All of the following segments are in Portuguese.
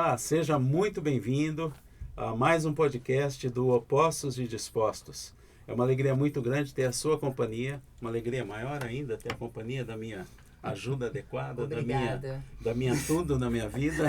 Olá, seja muito bem-vindo a mais um podcast do Opostos e Dispostos. É uma alegria muito grande ter a sua companhia, uma alegria maior ainda ter a companhia da minha ajuda adequada, Obrigada. da minha tudo na minha vida.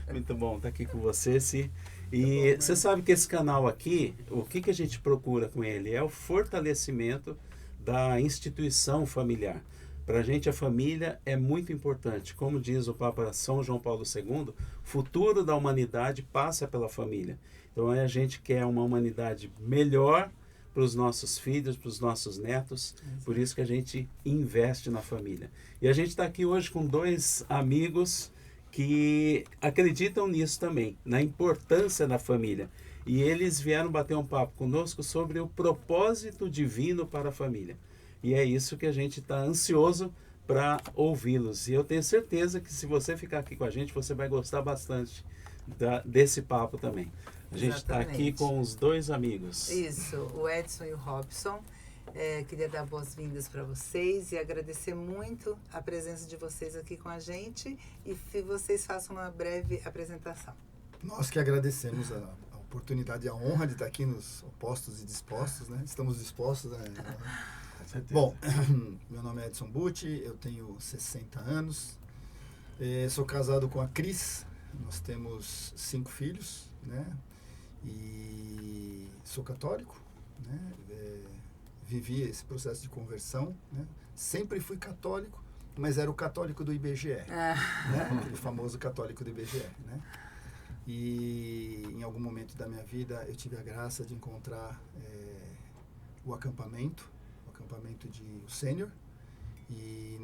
Muito bom estar aqui com você, Si. E você sabe que esse canal aqui, o que a gente procura com ele? É o fortalecimento da instituição familiar. Para a gente, a família é muito importante. Como diz o Papa São João Paulo II, o futuro da humanidade passa pela família. Então, a gente quer uma humanidade melhor para os nossos filhos, para os nossos netos. Por isso que a gente investe na família. E a gente está aqui hoje com dois amigos que acreditam nisso também, na importância da família. E eles vieram bater um papo conosco sobre o propósito divino para a família. E é isso que a gente está ansioso para ouvi-los. E eu tenho certeza que se você ficar aqui com a gente, você vai gostar bastante desse papo também. A gente está aqui com os dois amigos. Isso, o Edson e o Robson. Queria dar boas-vindas para vocês e agradecer muito a presença de vocês aqui com a gente e que vocês façam uma breve apresentação. Nós que agradecemos a oportunidade e a honra de estar aqui nos Opostos e Dispostos, né? Estamos dispostos, né? Bom, meu nome é Edson Butti, eu tenho 60 anos, sou casado com a Cris, nós temos 5 filhos, né? E sou católico, né? Vivi esse processo de conversão, né? Sempre fui católico, mas era o católico do IBGE, né? Aquele famoso católico do IBGE, né? E em algum momento da minha vida eu tive a graça de encontrar o acampamento de sênior, e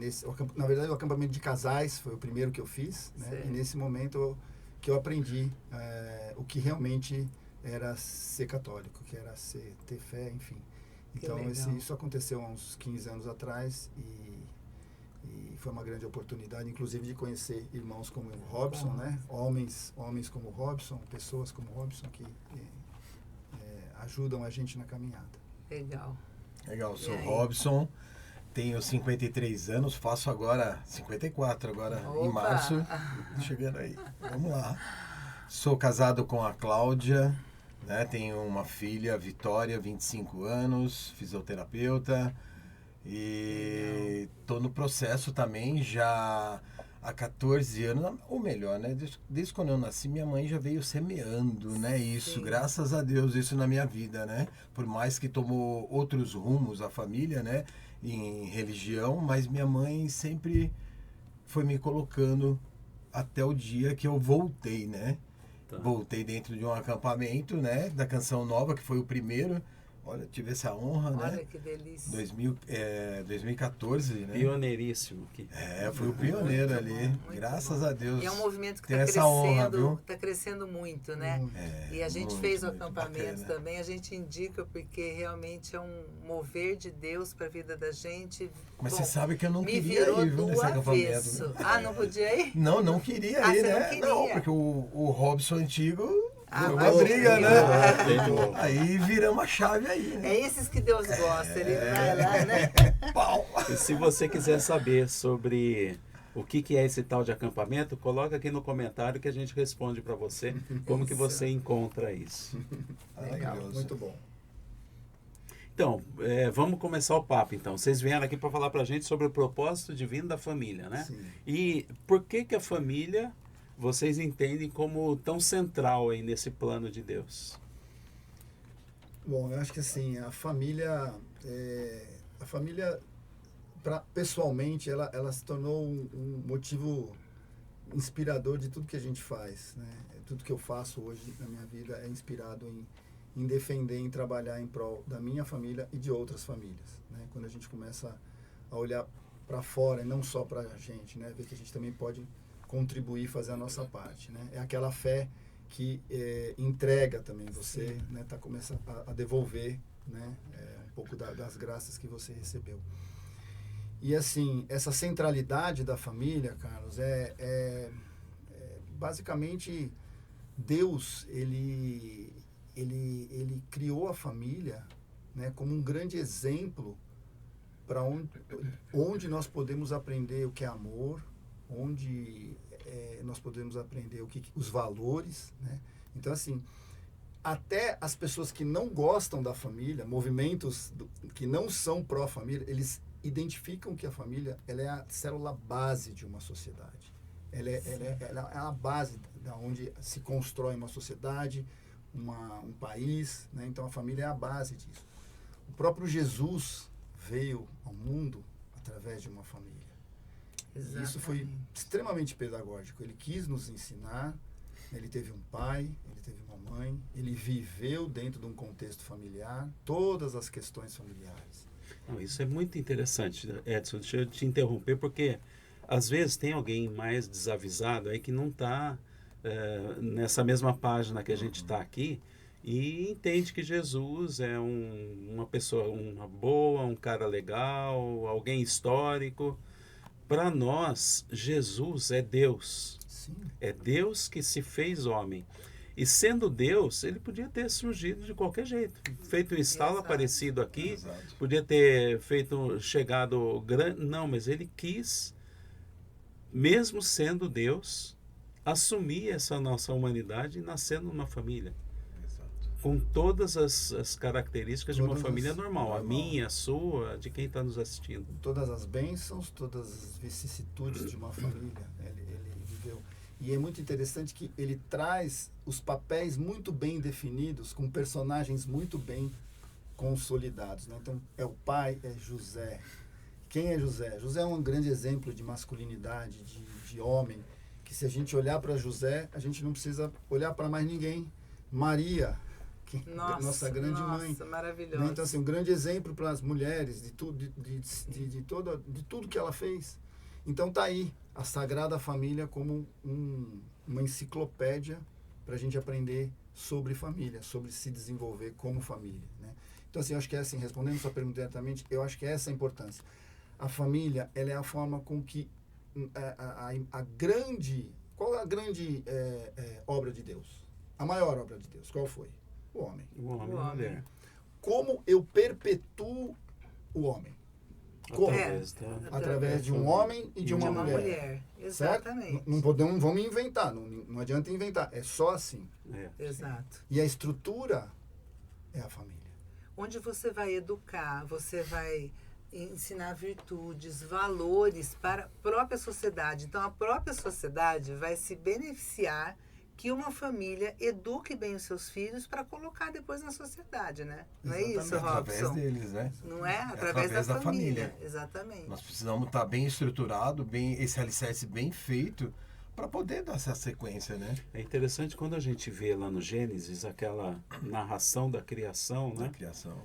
na verdade o acampamento de casais foi o primeiro que eu fiz, né? E nesse momento que eu aprendi o que realmente era ser católico, que era ter fé, enfim. Então isso aconteceu há uns 15 anos atrás e foi uma grande oportunidade, inclusive de conhecer irmãos como o Robson, né? Homens como o Robson, pessoas como o Robson que ajudam a gente na caminhada. Legal, sou Robson, tenho 53 anos, faço agora 54, em março, chegando aí, vamos lá. Sou casado com a Cláudia, né? Tenho uma filha, Vitória, 25 anos, fisioterapeuta, e estou no processo também já há 14 anos, ou melhor, né? Desde quando eu nasci, minha mãe já veio semeando, né? Isso, graças a Deus, isso na minha vida, né? Por mais que tomou outros rumos a família, né? Em religião, mas minha mãe sempre foi me colocando até o dia que eu voltei, né? Tá. Voltei dentro de um acampamento, né? Da Canção Nova, que foi o primeiro. Olha, tive essa honra, né? Olha que delícia. 2014, né? Pioneiríssimo. Fui o pioneiro ali. Graças a Deus. E é um movimento que está crescendo muito, né? E a gente fez o acampamento também, a gente indica porque realmente é um mover de Deus para a vida da gente. Mas você sabe que eu não queria ir, viu, nesse acampamento. Não podia ir? Não queria ir, né? Não queria. Não, porque o Robson antigo... uma briga, né? Aí viramos a chave aí, né? É esses que Deus gosta, ele vai lá, né? E se você quiser saber sobre o que é esse tal de acampamento, coloca aqui no comentário que a gente responde para você como que você encontra isso. Legal, muito bom. Então, vamos começar o papo então. Vocês vieram aqui para falar para a gente sobre o propósito divino da família, né? Sim. E por que a família... vocês entendem como tão central aí nesse plano de Deus? Bom, eu acho que assim, a família pessoalmente, ela se tornou um motivo inspirador de tudo que a gente faz, né? Tudo que eu faço hoje na minha vida é inspirado em defender, em trabalhar em prol da minha família e de outras famílias, né? Quando a gente começa a olhar para fora e não só para a gente, né? Ver que a gente também pode contribuir, fazer a nossa parte, né? É aquela fé que entrega também você, né? Começa a devolver, né? Um pouco das graças que você recebeu. E assim, essa centralidade da família, Carlos, basicamente Deus, ele criou a família, né? Como um grande exemplo para onde nós podemos aprender o que é amor, onde nós podemos aprender os valores, né? Então, assim, até as pessoas que não gostam da família, movimentos que não são pró-família, eles identificam que a família ela é a célula base de uma sociedade. Ela é a base da onde se constrói uma sociedade, um país, né? Então, a família é a base disso. O próprio Jesus veio ao mundo através de uma família. E isso foi extremamente pedagógico. Ele quis nos ensinar, ele teve um pai, ele teve uma mãe, ele viveu dentro de um contexto familiar, todas as questões familiares. Não, isso é muito interessante, Edson. Deixa eu te interromper, porque às vezes tem alguém mais desavisado aí que não está nessa mesma página que a gente está aqui e entende que Jesus é uma pessoa, uma boa, um cara legal, alguém histórico. Para nós, Jesus é Deus. Sim. É Deus que se fez homem. E sendo Deus, ele podia ter surgido de qualquer jeito. Feito um estalo aparecido aqui, Exato. podia ter chegado grande. Não, mas ele quis, mesmo sendo Deus, assumir essa nossa humanidade e nascer numa família. Exato. Com todas as características de uma Todas família as- normal. A normal. minha, a sua, de quem está nos assistindo. Todas as bênçãos, todas as vicissitudes de uma família, ele viveu. E é muito interessante que ele traz os papéis muito bem definidos, com personagens muito bem consolidados, né? Então, é o pai, é José. Quem é José? José é um grande exemplo de masculinidade, de homem, que se a gente olhar para José, a gente não precisa olhar para mais ninguém. Maria, que é a nossa grande mãe. Nossa, maravilhoso. Né? Então, assim, um grande exemplo para as mulheres de tudo que ela fez. Então, tá aí a Sagrada Família como uma enciclopédia para a gente aprender sobre família, sobre se desenvolver como família. Né? Então, assim, eu acho que é assim, respondendo sua pergunta diretamente, eu acho que é essa a importância. A família, ela é a forma com que qual é a grande obra de Deus? A maior obra de Deus, qual foi? O homem. O homem e O a homem. mulher. Como eu perpetuo o homem? Como? Através de um homem e de uma mulher. Certo? Exatamente. Não vamos inventar, não adianta inventar, é só assim. Exato. E a estrutura é a família. Onde você vai educar, você vai ensinar virtudes, valores para a própria sociedade. Então, a própria sociedade vai se beneficiar que uma família eduque bem os seus filhos para colocar depois na sociedade, né? Não é isso, Exatamente. Através Robson? deles, né? Não é? Através da da família. família. Exatamente. Nós precisamos estar bem estruturado, esse alicerce bem feito, para poder dar essa sequência, né? É interessante quando a gente vê lá no Gênesis aquela narração da criação, Da né? criação.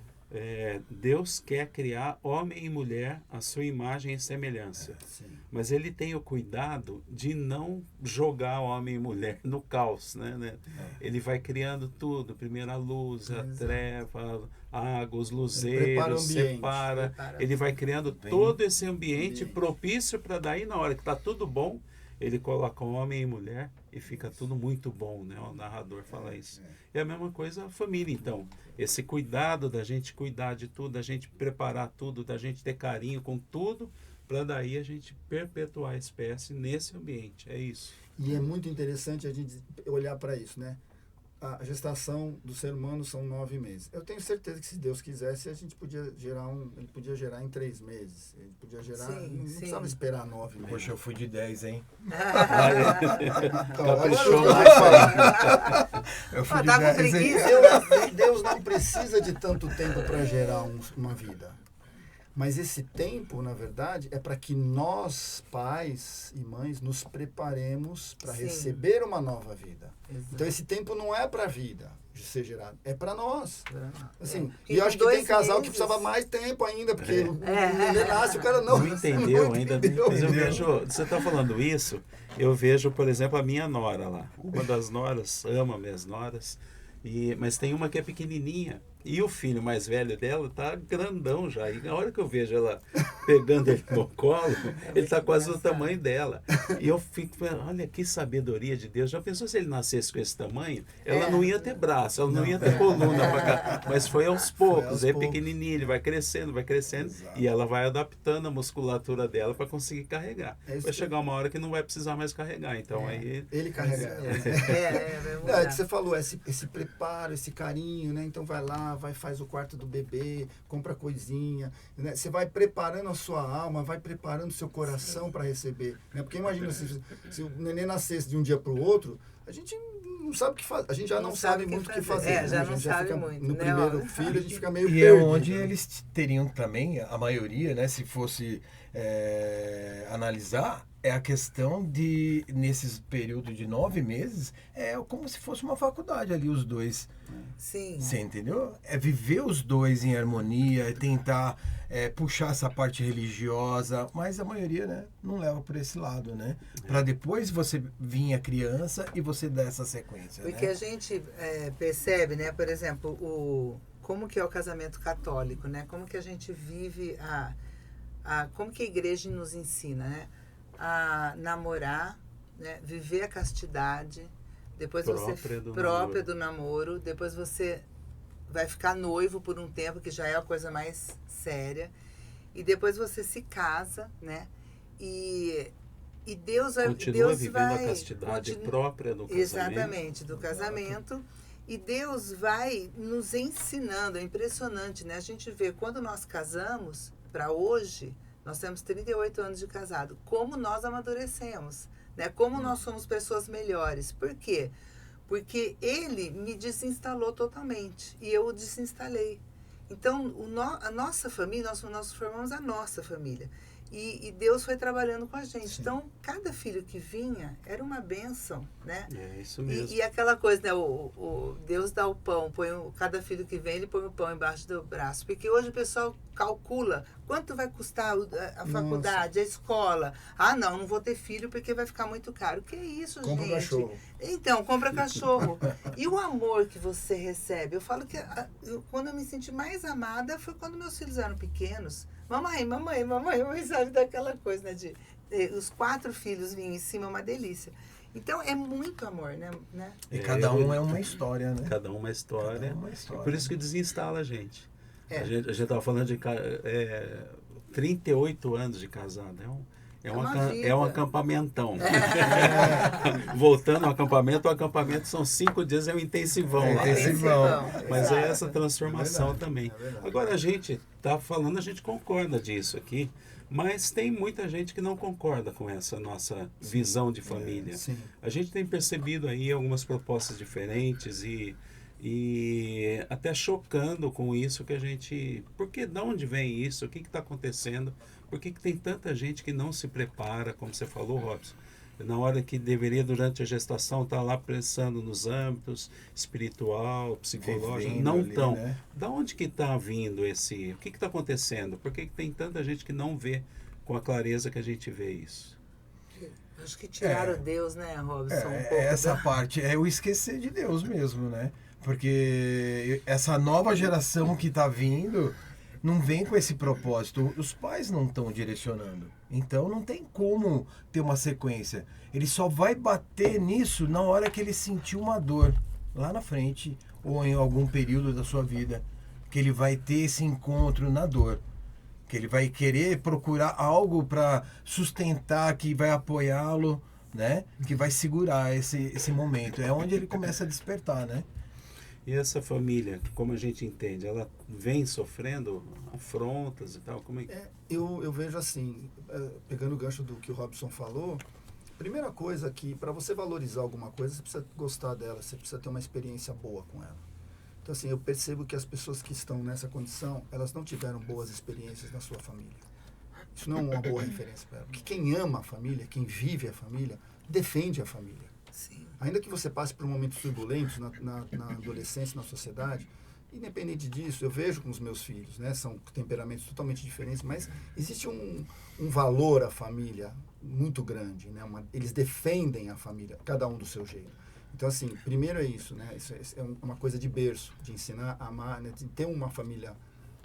Deus quer criar homem e mulher à sua imagem e semelhança. Sim. Mas ele tem o cuidado de não jogar homem e mulher no caos, né? Ele vai criando tudo, primeiro a luz, a Exato. treva, a água, os prepara o luzeiros, ambiente. separa. Ele vai criando todo esse ambiente propício para daí, na hora que está tudo bom, ele coloca homem e mulher e fica tudo muito bom, né? O narrador fala isso. E a mesma coisa a família, então. Esse cuidado da gente cuidar de tudo, da gente preparar tudo, da gente ter carinho com tudo, para daí a gente perpetuar a espécie nesse ambiente. É isso. E é muito interessante a gente olhar para isso, né? A gestação do ser humano são 9 meses. Eu tenho certeza que se Deus quisesse, a gente podia gerar ele podia gerar em 3 meses. Ele podia gerar, não precisava esperar 9 meses. Poxa, eu fui de 10, hein? Então, Caprichou olha o que eu mais. vou falar. Eu fui de tá com 10, hein? preguiça? Deus não precisa de tanto tempo para gerar uma vida. Mas esse tempo, na verdade, é para que nós, pais e mães, nos preparemos para Sim. receber uma nova vida. Exato. Então, esse tempo não é para a vida de ser gerado, é para nós. Assim, Porque e eu com acho que tem 2 casal que meses- precisava mais tempo ainda, porque ele nasce, o cara não Não entendeu ainda. Mas eu entendeu. vejo, você está falando isso, eu vejo, por exemplo, a minha nora lá. Uma das noras, ama minhas noras, mas tem uma que é pequenininha. E o filho mais velho dela tá grandão já. E na hora que eu vejo ela pegando ele no colo, ele tá quase do tamanho dela. E eu fico, olha que sabedoria de Deus. Já pensou se ele nascesse com esse tamanho? Ela não ia ter braço, ela não ia ter coluna pra cá. Mas foi aos poucos, é pequenininho, ele vai crescendo. Exato. E ela vai adaptando a musculatura dela para conseguir carregar. Vai chegar uma hora que não vai precisar mais carregar. Então aí... Ele carrega ela. Vai Não, mudar. é que você falou, esse preparo, esse carinho, né? Então vai lá, faz o quarto do bebê, compra coisinha, né? Você vai preparando a sua alma, vai preparando o seu coração para receber, né? Porque imagina se o neném nascesse de um dia para o outro, a gente não sabe o que fazer, a gente já não sabe muito o que fazer. É, né? já A gente não sabe fica, muito, no né? primeiro filho a gente fica meio E perdido. é onde eles teriam também, a maioria, né, se fosse analisar, é a questão de, nesses períodos de 9 meses, é como se fosse uma faculdade ali, os dois. Sim. Você entendeu? É viver os dois em harmonia, é tentar puxar essa parte religiosa, mas a maioria, né, não leva por esse lado, né? Para depois você vir a criança e você dar essa sequência, Porque né? a gente percebe, né, por exemplo, como que é o casamento católico, né? Como que a gente vive como que a igreja nos ensina, né? A namorar, né? Viver a castidade, depois própria do namoro, depois você vai ficar noivo por um tempo, que já é a coisa mais séria, e depois você se casa, né? E Deus vai... Continua vivendo a castidade própria do casamento. Exatamente, do casamento. E Deus vai nos ensinando, é impressionante, né? A gente vê, quando nós casamos, para hoje, nós temos 38 anos de casado, como nós amadurecemos, né? Como nós somos pessoas melhores. Por quê? Porque ele me desinstalou totalmente e eu o desinstalei. Então, a nossa família, nós formamos a nossa família. E Deus foi trabalhando com a gente. Sim. Então, cada filho que vinha era uma bênção, né? É isso mesmo. E aquela coisa, né? O Deus dá o pão, cada filho que vem, ele põe o pão embaixo do braço. Porque hoje o pessoal calcula quanto vai custar a faculdade, a escola. Ah, não vou ter filho porque vai ficar muito caro. Que isso, compra gente? Cachorro. Então, compra cachorro. E o amor que você recebe? Eu falo que quando eu me senti mais amada foi quando meus filhos eram pequenos. Mamãe, sabe daquela coisa, né? Os 4 filhos vinham em cima, uma delícia. Então, é muito amor, né? E cada um é uma história, né? Cada um uma história. Cada um uma história. E por isso que desinstala a gente. A gente estava falando de 38 anos de casado. É um acampamentão. Voltando ao acampamento, o acampamento são 5 dias, é um intensivão. Mas é essa transformação também. Agora a gente está falando, a gente concorda disso aqui, mas tem muita gente que não concorda com essa nossa visão de família. A gente tem percebido aí algumas propostas diferentes e até chocando com isso que a gente... Porque de onde vem isso? O que está acontecendo? Por que tem tanta gente que não se prepara, como você falou, Robson? Na hora que deveria, durante a gestação, estar lá pensando nos âmbitos espiritual, psicológico, não estão. Né? Da onde que está vindo esse... O que está acontecendo? Por que tem tanta gente que não vê com a clareza que a gente vê isso? Acho que tiraram Deus, né, Robson? Essa parte é o esquecer de Deus mesmo, né? Porque essa nova geração que está vindo não vem com esse propósito. Os pais não estão direcionando. Então não tem como ter uma sequência. Ele só vai bater nisso na hora que ele sentir uma dor lá na frente ou em algum período da sua vida. Que ele vai ter esse encontro na dor. Que ele vai querer procurar algo para sustentar, que vai apoiá-lo, né? Que vai segurar esse momento. É onde ele começa a despertar, né? E essa família, como a gente entende, ela vem sofrendo afrontas e tal? Como é que... Eu vejo assim, pegando o gancho do que o Robson falou, primeira coisa que para você valorizar alguma coisa, você precisa gostar dela, você precisa ter uma experiência boa com ela. Então assim, eu percebo que as pessoas que estão nessa condição, elas não tiveram boas experiências na sua família. Isso não é uma boa referência para ela. Porque quem ama a família, quem vive a família, defende a família. Sim. Ainda que você passe por momentos turbulentos na adolescência, na sociedade, independente disso, eu vejo com os meus filhos, né? São temperamentos totalmente diferentes, mas existe um valor à família muito grande, né? Eles defendem a família, cada um do seu jeito. Então, assim, primeiro é isso, né? Isso é uma coisa de berço, de ensinar a amar, né? De ter uma família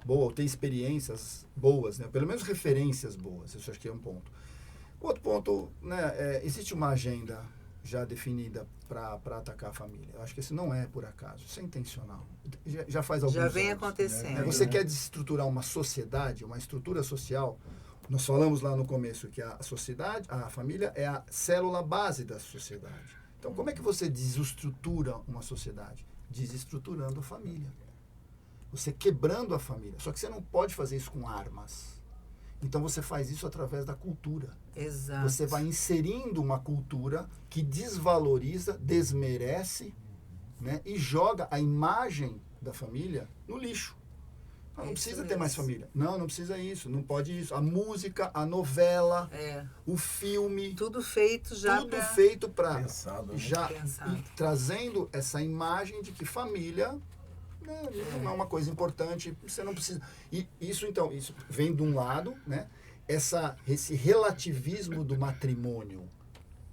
boa, ou ter experiências boas, né? Pelo menos referências boas, isso acho que é um ponto. Outro ponto, né? Existe uma agenda já definida para atacar a família. Eu acho que isso não é por acaso, isso é intencional. Já faz alguns anos. Já vem acontecendo. Você quer desestruturar uma sociedade, uma estrutura social. Nós falamos lá no começo que a sociedade, a família é a célula base da sociedade. Então, como é que você desestrutura uma sociedade? Desestruturando a família. Você quebrando a família. Só que você não pode fazer isso com armas. Então, você faz isso através da cultura. Exato. Você vai inserindo uma cultura que desvaloriza, desmerece, né, e joga a imagem da família no lixo. Não precisa ter mais família. Não precisa isso. Não pode isso. A música, a novela, o filme. Tudo feito já. Tudo feito para Pensado, né? já e trazendo essa imagem de que família, né, não é uma coisa importante. Você não precisa. E isso, então, isso vem de um lado, né? Esse relativismo do matrimônio.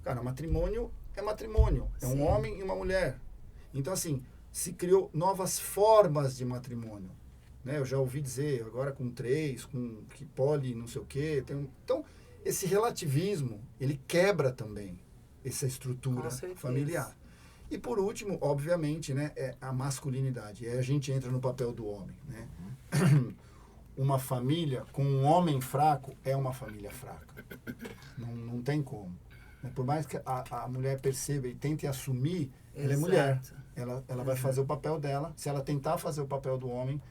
Cara, matrimônio é matrimônio. É um homem e uma mulher. Então, assim, se criou novas formas de matrimônio. Né, eu já ouvi dizer, agora com 3, com que poli, não sei o quê. Então, esse relativismo, ele quebra também essa estrutura familiar. E por último, obviamente, né, é a masculinidade. E aí a gente entra no papel do homem. Né? Uma família com um homem fraco é uma família fraca. Não tem como. Né? Por mais que a mulher perceba e tente assumir, ela é mulher. Ela vai fazer o papel dela. Se ela tentar fazer o papel do homem,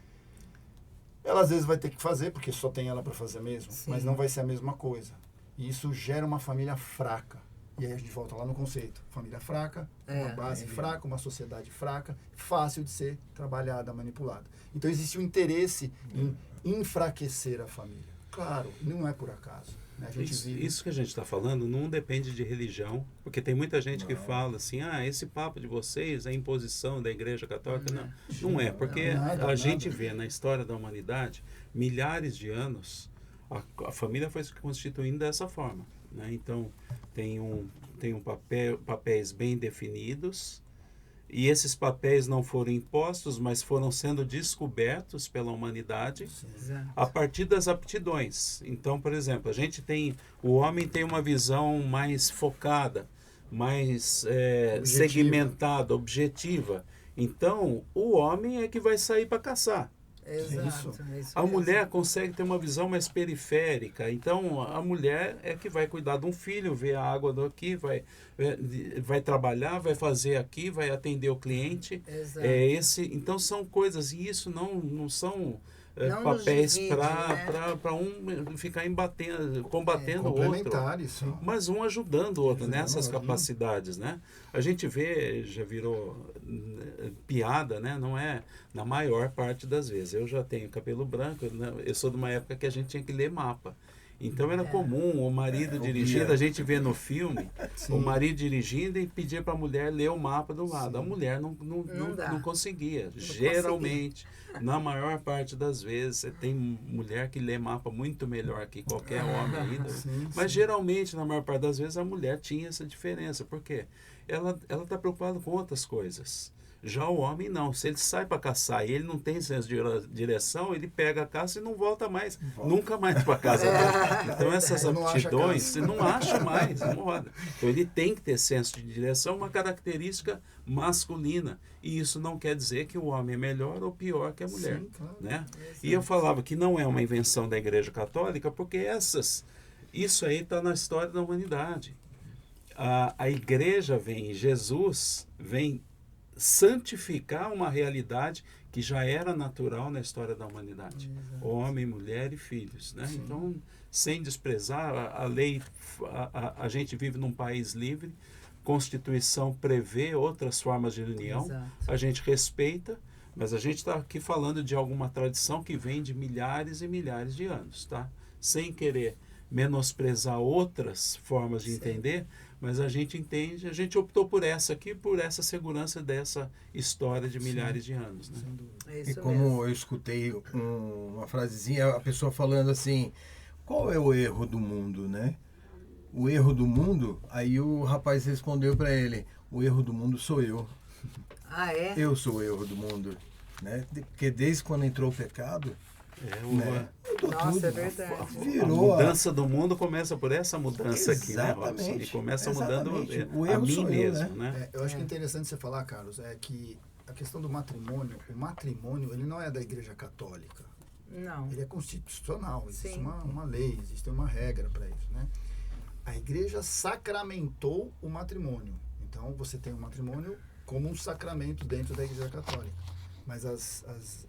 ela às vezes vai ter que fazer, porque só tem ela para fazer mesmo, mas não vai ser a mesma coisa. E isso gera uma família fraca. E aí a gente volta lá no conceito. Família fraca, uma base fraca, uma sociedade fraca, fácil de ser trabalhada, manipulada. Então existe um interesse em enfraquecer a família. Claro, não é por acaso. Né? Isso que a gente está falando não depende de religião, porque tem muita gente que fala assim, esse papo de vocês é imposição da Igreja Católica. Não é, porque a gente vê na história da humanidade, milhares de anos, a família foi se constituindo dessa forma. Né? Então, tem papéis bem definidos, e esses papéis não foram impostos, mas foram sendo descobertos pela humanidade a partir das aptidões. Então, por exemplo, o homem tem uma visão mais focada, mais segmentada, objetiva. Então, o homem é que vai sair para caçar. Exato. A mulher consegue ter uma visão mais periférica. Então, a mulher é que vai cuidar de um filho, ver a água daqui, vai trabalhar, vai fazer aqui, vai atender o cliente. Exato. Então, são coisas, e isso não são não papéis para um ficar combatendo o outro, mas um ajudando o outro nessas capacidades, né? A gente vê, já virou piada, né? Não é na maior parte das vezes. Eu já tenho cabelo branco, né? Eu sou de uma época que a gente tinha que ler mapa. Então era comum o marido dirigindo, a gente vê no filme, o marido dirigindo e pedia para a mulher ler o mapa do lado. A mulher não conseguia. Geralmente, na maior parte das vezes, você tem mulher que lê mapa muito melhor que qualquer homem ainda. Mas geralmente, na maior parte das vezes, a mulher tinha essa diferença. Por quê? Ela está preocupada com outras coisas. Já o homem não, se ele sai para caçar e ele não tem senso de direção, ele pega a caça e não volta mais, nunca mais para casa. Então essas aptidões, você não acha mais, não roda. Então ele tem que ter senso de direção, uma característica masculina. E isso não quer dizer que o homem é melhor ou pior que a mulher. Sim, claro. Né? E eu falava que não é uma invenção da Igreja Católica, porque isso aí está na história da humanidade. A Igreja Jesus vem santificar uma realidade que já era natural na história da humanidade. Exato. Homem, mulher e filhos. Né? Então, sem desprezar, a lei, a gente vive num país livre, Constituição prevê outras formas de união, a gente respeita, mas a gente está aqui falando de alguma tradição que vem de milhares e milhares de anos, tá? Sem querer menosprezar outras formas de entender, mas a gente entende, a gente optou por essa aqui, por essa segurança dessa história de milhares de anos. Né? E como eu escutei uma frasezinha, a pessoa falando assim, qual é o erro do mundo, né? o erro do mundo, aí o rapaz respondeu para ele, o erro do mundo sou eu. Ah, é? Eu sou o erro do mundo. Né? Porque desde quando entrou o pecado, né? Nossa, tudo. é verdade. Virou a mudança do mundo começa por essa mudança aqui, né, Robson? Exatamente. E começa mudando O a erro mim sou eu, mesmo, né? né? Eu acho que é interessante você falar, Carlos, é que a questão do matrimônio, o matrimônio, ele não é da Igreja Católica. Não. Ele é constitucional, existe Sim. uma lei, existe uma regra para isso, né? A Igreja sacramentou o matrimônio. Então, você tem o matrimônio como um sacramento dentro da Igreja Católica. Mas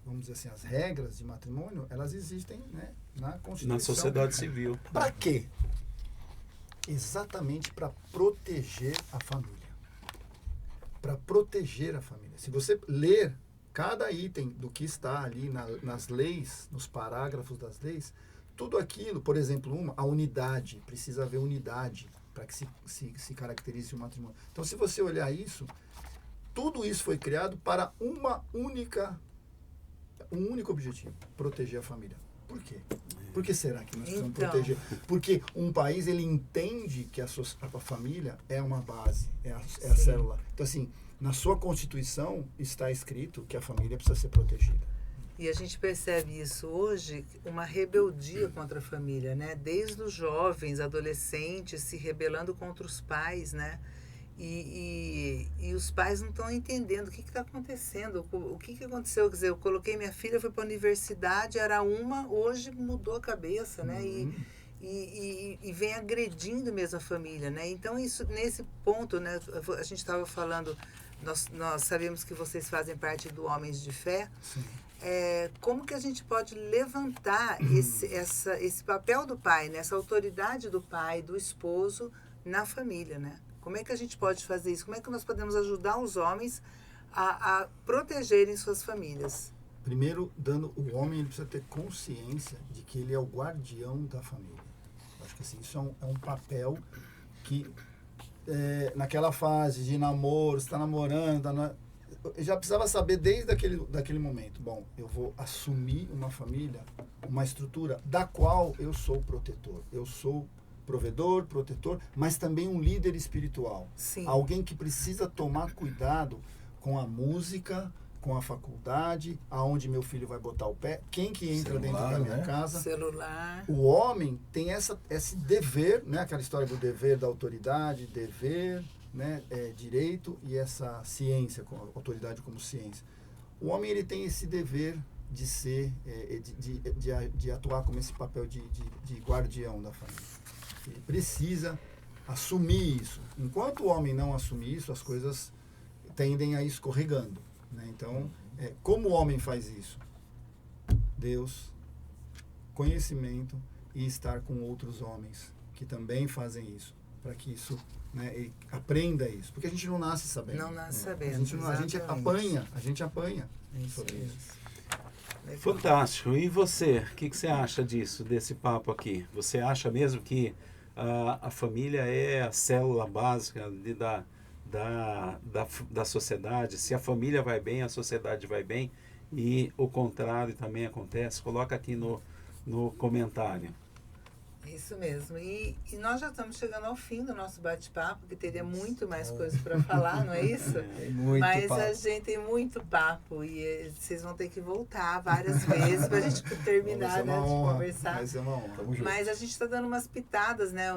vamos dizer assim, as regras de matrimônio, elas existem, né, na Constituição. Na sociedade civil. Para quê? Exatamente para proteger a família. Para proteger a família. Se você ler cada item do que está ali nas leis, nos parágrafos das leis, tudo aquilo, por exemplo, a unidade, precisa haver unidade para que se caracterize o matrimônio. Então, se você olhar isso, tudo isso foi criado para um único objetivo, proteger a família. Por quê? Por que será que nós precisamos proteger? Porque um país, ele entende que a família é uma base, é a célula. Então, assim, na sua Constituição está escrito que a família precisa ser protegida. E a gente percebe isso hoje, uma rebeldia contra a família, né? Desde os jovens, adolescentes se rebelando contra os pais, né? E os pais não estão entendendo o que está acontecendo, o que aconteceu. Quer dizer, eu coloquei minha filha, foi para a universidade, era hoje mudou a cabeça, né? E vem agredindo mesmo a família, né? Então, isso, nesse ponto, né? A gente estava falando, nós sabemos que vocês fazem parte do Homens de Fé. Sim. Como que a gente pode levantar esse papel do pai, né? Essa autoridade do pai, do esposo na família, né? Como é que a gente pode fazer isso? Como é que nós podemos ajudar os homens a protegerem suas famílias? Primeiro, o homem ele precisa ter consciência de que ele é o guardião da família. Acho que assim, isso é um papel que, naquela fase de namoro, você está namorando, eu já precisava saber desde daquele momento. Bom, eu vou assumir uma família, uma estrutura da qual eu sou protetor. Eu sou provedor, protetor, mas também um líder espiritual. Sim. Alguém que precisa tomar cuidado com a música, com a faculdade, aonde meu filho vai botar o pé, quem que entra dentro da minha casa. Celular. O homem tem esse dever, né? Aquela história do dever da autoridade, dever, né? Direito e essa ciência, com a autoridade como ciência. O homem ele tem esse dever de ser, de atuar como esse papel de guardião da família. Ele precisa assumir isso. Enquanto o homem não assumir isso, as coisas tendem a ir escorregando, né? Então, como o homem faz isso? Deus, conhecimento e estar com outros homens que também fazem isso, para que isso, né, ele aprenda isso. Porque a gente não nasce sabendo. Não nasce sabendo. A gente apanha sobre isso. Legal. Fantástico. E você, o que você acha disso, desse papo aqui? Você acha mesmo que a família é a célula básica da sociedade? Se a família vai bem, a sociedade vai bem, e o contrário também acontece? Coloca aqui no comentário. Isso mesmo. E nós já estamos chegando ao fim do nosso bate-papo, que teria muito mais coisas para falar, não é isso? Mas papo. A gente tem muito papo e vocês vão ter que voltar várias vezes para a gente terminar, né, de conversar. Vai ser uma honra. Mas a gente está dando umas pitadas, né,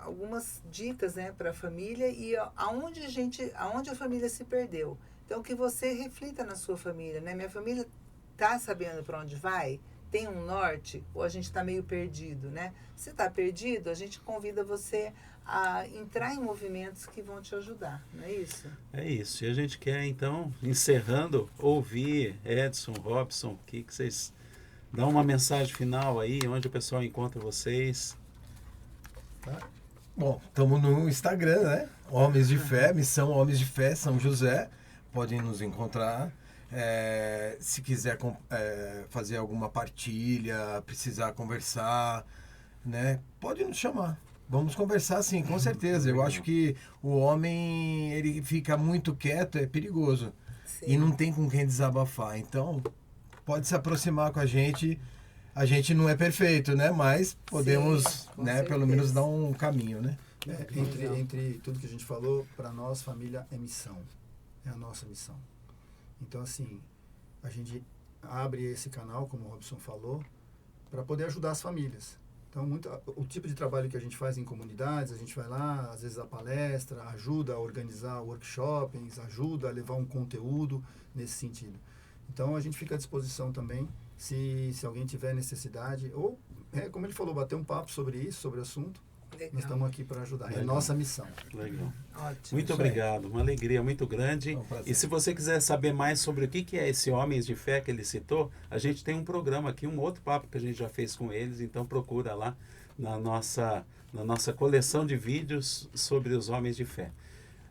algumas dicas, né, para a família e aonde a família se perdeu. Então, que você reflita na sua família, né? Minha família está sabendo para onde vai? Tem um norte ou a gente está meio perdido, né? Se está perdido, a gente convida você a entrar em movimentos que vão te ajudar, não é isso? É isso. E a gente quer, então, encerrando, ouvir Edson, Robson, o que vocês... Dá uma mensagem final aí, onde o pessoal encontra vocês. Tá. Bom, estamos no Instagram, né? Homens de Fé, Missão Homens de Fé, São José. Podem nos encontrar. Se quiser fazer alguma partilha, precisar conversar, né? Pode nos chamar. Vamos conversar, sim, com certeza. Eu acho que o homem, ele fica muito quieto, é perigoso. Sim. E não tem com quem desabafar. Então, pode se aproximar com a gente. A gente não é perfeito, né? Mas podemos, Sim, com né, pelo certeza. menos dar um caminho, né? Entre tudo que a gente falou, para nós, família é missão. É a nossa missão. Então, assim, a gente abre esse canal, como o Robson falou, para poder ajudar as famílias. Então, o tipo de trabalho que a gente faz em comunidades, a gente vai lá, às vezes dá palestra, ajuda a organizar workshops, ajuda a levar um conteúdo nesse sentido. Então, a gente fica à disposição também, se alguém tiver necessidade, ou, como ele falou, bater um papo sobre isso, sobre o assunto. Legal. Nós estamos aqui para ajudar. É Legal. nossa missão. Legal. Ótimo. Muito Isso aí. obrigado, uma alegria muito grande. É um prazer. E se você quiser saber mais sobre o que é esse Homens de Fé que ele citou, a gente tem um programa aqui, um outro papo que a gente já fez com eles, então procura lá na nossa coleção de vídeos sobre os Homens de Fé.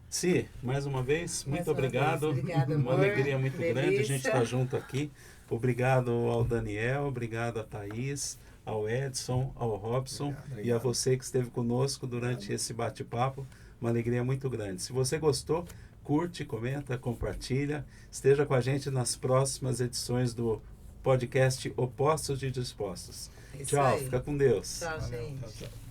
Si, mais uma vez, muito uma obrigado. vez. Obrigada, Uma amor. alegria muito grande a gente Delícia. estar junto aqui. Obrigado ao Daniel, obrigado a Thaís, ao Edson, ao Robson Obrigado. e a você que esteve conosco durante esse bate-papo. Uma alegria muito grande. Se você gostou, curte, comenta, compartilha. Esteja com a gente nas próximas edições do podcast Opostos e Dispostos. Isso Tchau, aí. fica com Deus. Tchau, Valeu, gente. tchau, tchau.